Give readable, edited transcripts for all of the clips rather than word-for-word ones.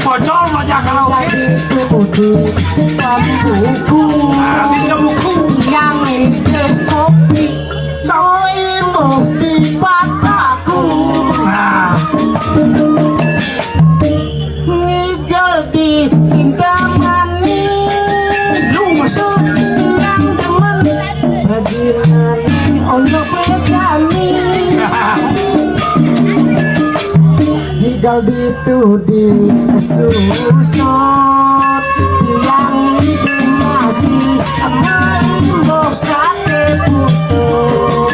bocor aja karaoke. Minta buku. Yang ini kopi, coy mukti pataku. Ngigel di hindamani, Lu masuk. yang demen ragilani ono pedani. Ngigel ditudi susut, tiang ini masih main sate pusut.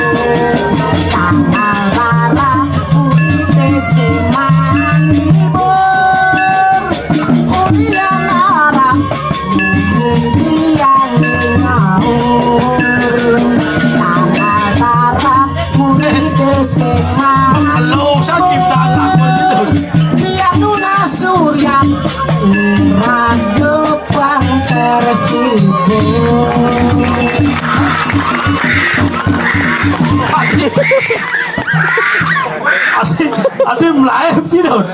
Tanah rara uripe semanibur, ulian arah mimpian ngaur. Tanah rara uripe semanibur, Halo, saya ciptaan lagu itu. dia nuna surya raga pang terhibur. Adi melayap sih dong.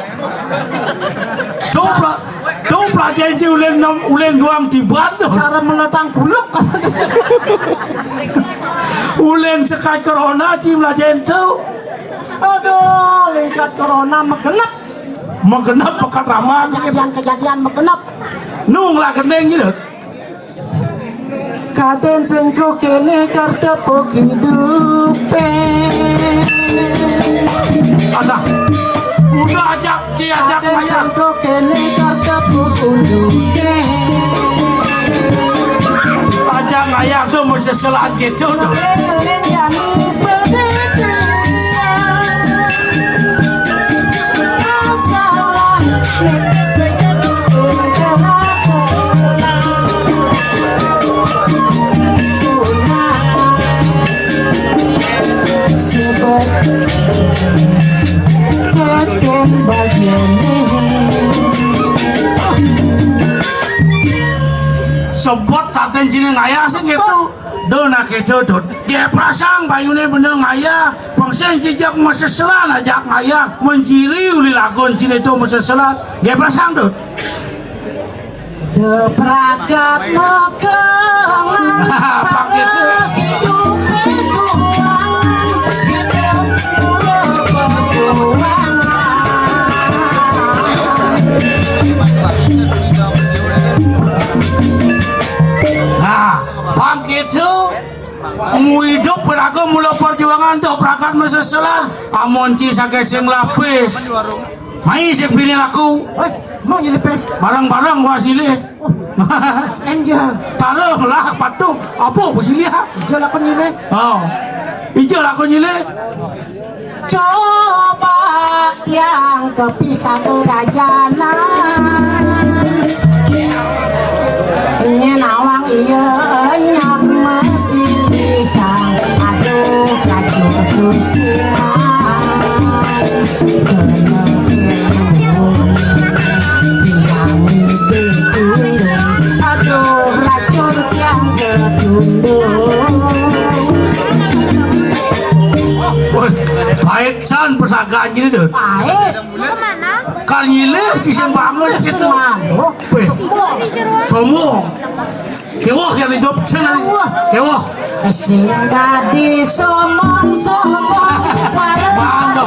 Tuh pelajaran sih ulen doang tiban dong. Cara menetang buluk Ulen sekai corona sih pelajaran tuh. aduh lingkat corona megenep Menggenap pekat ramah. kejadian megenep Nung lah keneng gitu. kaden sengko kene kartepo hidupe. Asa. Udah ajak Kaden maya. sengko kene kartepo unduke. Ajak maya tuh mesti selan gitu tuh. Kelen yani pedete. Masalah sebab keken bagian Sebut taten sini ngaya sih gitu. Dona kecodot. Dia prasang bayune bener ngaya. Pangsen jejak masa selan ajak ngaya. Menjiri uli lagon sini tuh masa selan. Dia prasang dot. depragat mekengan Pakai itu. hidup perjuangan hidup mula perjuangan. Nah, pakai itu. Mu hidup beragam mula perjuangan tuh prakat masa selan. Amonci sakit sing lapis. Mai sih pilih laku. Mau jadi pes Barang-barang gua sini. enja Taruh lah patuh. Apa bu sini ha? jalan penile Oh, hijau lah aku nyilih. coba yang kepisah kerajanan nyenawang iya nyak masih lihat aduh racun kursinan tiang ditundung aduh racun yang ketundung. Woi, baik san persagaan gini deh. Baik, Kan nyilih di sembangun gitu. semua, Weh, semua. semua. Kewah yang hidup sana. Kewah. Sing dadi somong-somong Mantap.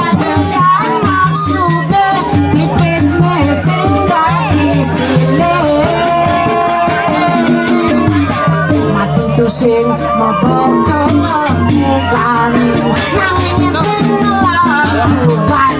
yang maksude pipisne sing dadi sile mati tu sing mabokong bukan nanging sing lakukan